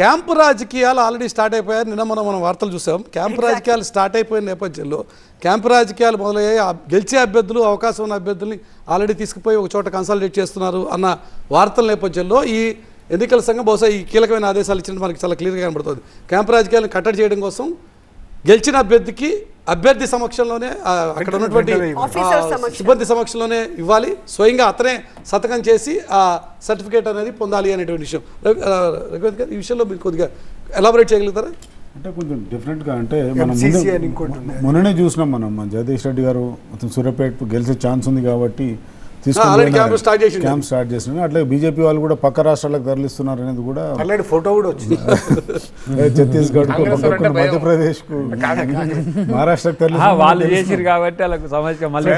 Camp రాజకీయాలు already start అయిపోయారు. నిన్న మనం వార్తలు చూసాం. క్యాంపు రాజకీయాలు స్టార్ట్ అయిపోయిన నేపథ్యంలో క్యాంపు రాజకీయాలు మొదలయ్యాయి. గెలిచే అభ్యర్థులు, అవకాశం ఉన్న అభ్యర్థుల్ని ఆల్రెడీ తీసుకుపోయి ఒక చోట కన్సాలిడేట్ చేస్తున్నారు అన్న వార్తల నేపథ్యంలో ఈ ఎన్నికల సంఘం బహుశా ఈ కీలకమైన ఆదేశాలు ఇచ్చినట్టు మనకి చాలా క్లియర్గా కనబడుతుంది. క్యాంపు రాజకీయాలను కట్టడి చేయడం కోసం గెలిచిన అభ్యర్థి సమక్షంలోనే అక్కడ ఉన్నటువంటి సిబ్బంది సమక్షంలోనే ఇవ్వాలి, స్వయంగా అతనే సంతకం చేసి ఆ సర్టిఫికేట్ అనేది పొందాలి అనేటువంటి విషయం. రఘువీర్ గారు, ఈ విషయంలో మీరు కొద్దిగా ఎలాబొరేట్ చేయగలుగుతారా? అంటే కొంచెం డిఫరెంట్గా, అంటే మనం మొన్ననే చూసినాం, మనం జగదీష్ రెడ్డి గారు సూర్యాపేట గెలిచే ఛాన్స్ ఉంది కాబట్టి క్యాంప్ స్టార్ట్ చేసిన. అట్లా బీజేపీ వాళ్ళు కూడా పక్క రాష్ట్రాలకు తరలిస్తున్నారు అనేది కూడా ఫోటో కూడా వచ్చింది. ఛత్తీస్గఢ్ కు, మధ్యప్రదేశ్ కు, మహారాష్ట్రకు తరలిస్తున్నారు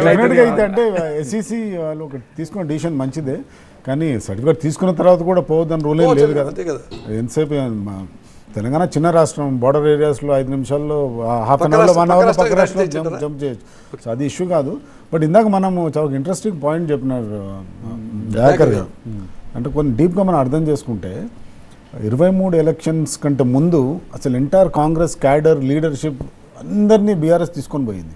కాబట్టి అంటే ఎస్ఈసి వాళ్ళు తీసుకున్న డిసిషన్ మంచిదే, కానీ సర్టిఫికేట్ తీసుకున్న తర్వాత కూడా పోవద్దని రూల్ ఏం లేదు కదా. ఎంతసేపు తెలంగాణ చిన్న రాష్ట్రం, బార్డర్ ఏరియాస్లో 5 నిమిషాల్లో, హాఫ్ అన్ అవర్లో 1 అవర్లో పక్క రాష్ట్రంలో జంప్ చేయొచ్చు. సో అది ఇష్యూ కాదు. బట్ ఇందాక మనము చాలా ఇంట్రెస్టింగ్ పాయింట్ చెప్పినారు దయాకర్ గారు. అంటే కొన్ని డీప్గా మనం అర్థం చేసుకుంటే 23 ఎలక్షన్స్ కంటే ముందు అసలు ఎంటైర్ కాంగ్రెస్ క్యాడర్ లీడర్షిప్ అందరినీ బీఆర్ఎస్ తీసుకొని పోయింది.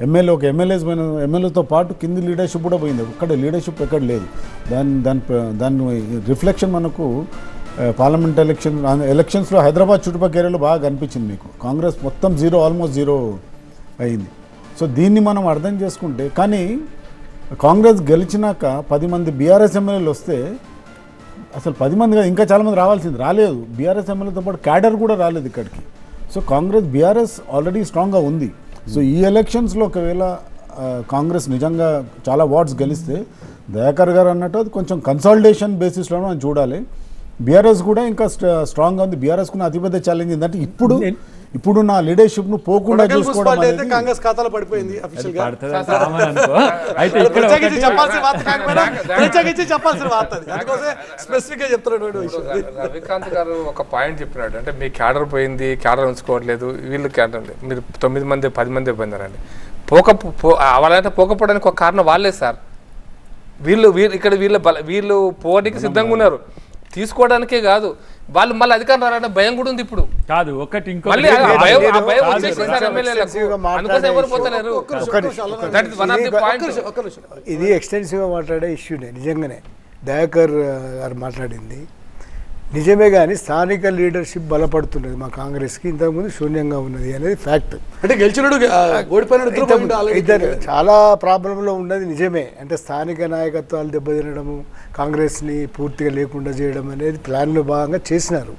ఎమ్మెల్యేతో పాటు కింది లీడర్షిప్ కూడా పోయింది. ఒక్కడ లీడర్షిప్ ఎక్కడ లేదు. దాని రిఫ్లెక్షన్ మనకు పార్లమెంట్ ఎలక్షన్స్లో హైదరాబాద్ చుట్టుపక్కల ఏరియాలో బాగా కనిపించింది మీకు. కాంగ్రెస్ మొత్తం ఆల్మోస్ట్ జీరో అయింది. సో దీన్ని మనం అర్థం చేసుకుంటే, కానీ కాంగ్రెస్ గెలిచినాక 10 మంది బీఆర్ఎస్ ఎమ్మెల్యేలు వస్తే అసలు 10 మంది కాదు, ఇంకా చాలామంది రావాల్సింది, రాలేదు. బీఆర్ఎస్ ఎమ్మెల్యేతో పాటు క్యాడర్ కూడా రాలేదు ఇక్కడికి. సో బీఆర్ఎస్ ఆల్రెడీ స్ట్రాంగ్గా ఉంది. సో ఈ ఎలక్షన్స్లో ఒకవేళ కాంగ్రెస్ నిజంగా చాలా వార్డ్స్ గెలిస్తే, దయాకర్ గారు అన్నట్టు అది కొంచెం కన్సాలిడేషన్ బేసిస్లోనే మనం చూడాలి. బీఆర్ఎస్ కూడా ఇంకా స్ట్రాంగ్గా ఉంది. బీఆర్ఎస్ కూడా అతిపెద్ద ఛాలెంజ్ ఏంటంటే ఇప్పుడు నా లీడర్షిప్ ను పోకుండా చూసుకోవడం అనేది కాంగ్రెస్ ఖాతాలో పడిపోయింది. రవికాంత్ గారు ఒక పాయింట్ చెప్పినాడు, అంటే మీ క్యాడర్ పోయింది, క్యాడర్ ఉంచుకోవట్లేదు, వీళ్ళు క్యాడర్ మీరు 9 మంది 10 మంది పోయినారండి. వాళ్ళంటే పోకపోవడానికి ఒక కారణం వాళ్ళే సార్. వీళ్ళు పోటీకి సిద్ధంగా ఉన్నారు, తీసుకోవడానికే కాదు, వాళ్ళు మళ్ళీ అధికారం రావాలంటే భయం కూడా ఉంది. ఇప్పుడు కాదు ఒకటి ఇది ఎక్స్టెన్సివ్ గా మాట్లాడే ఇష్యూనే. నిజంగానే దయాకర్ గారు మాట్లాడింది నిజమే, కానీ స్థానిక లీడర్షిప్ బలపడుతున్నది మా కాంగ్రెస్కి, ఇంతకుముందు శూన్యంగా ఉన్నది అనేది ఫ్యాక్ట్. అంటే గెలిచినడు ఇద్దరు చాలా ప్రాబ్లంలో ఉన్నది నిజమే. అంటే స్థానిక నాయకత్వాలు దెబ్బతినడము, కాంగ్రెస్ని పూర్తిగా లేకుండా చేయడం అనేది ప్లాన్లో భాగంగా చేసినారు.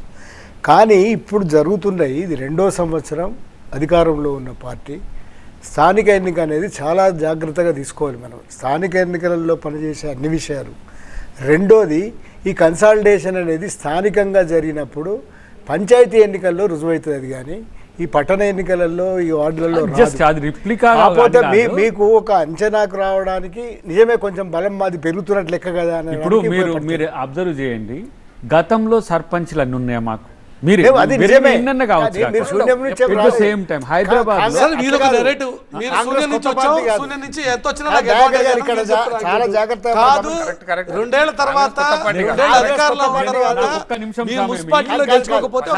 కానీ ఇప్పుడు జరుగుతున్నాయి, ఇది 2వ సంవత్సరం అధికారంలో ఉన్న పార్టీ. స్థానిక ఎన్నిక అనేది చాలా జాగ్రత్తగా తీసుకోవాలి మనం, స్థానిక ఎన్నికలలో పనిచేసే అన్ని విషయాలు. రెండోది, ఈ కన్సాలిడేషన్ అనేది స్థానికంగా జరిగినప్పుడు పంచాయతీ ఎన్నికల్లో రుజువవుతుంది. అది కానీ ఈ పట్టణ ఎన్నికలలో, ఈ వార్డులలో కాకపోతే మీకు ఒక అంచనాకు రావడానికి నిజమే కొంచెం బలం మాది పెరుగుతున్నట్లు లెక్క కదా. ఇప్పుడు మీరు అబ్జర్వ్ చేయండి, గతంలో సర్పంచ్లు ఉన్నాయా మాకు? చాలా జాగ్రత్త. 2 ఏళ్ల తర్వాత మున్సిపాలిటీలో గెలుచుకోకపోతే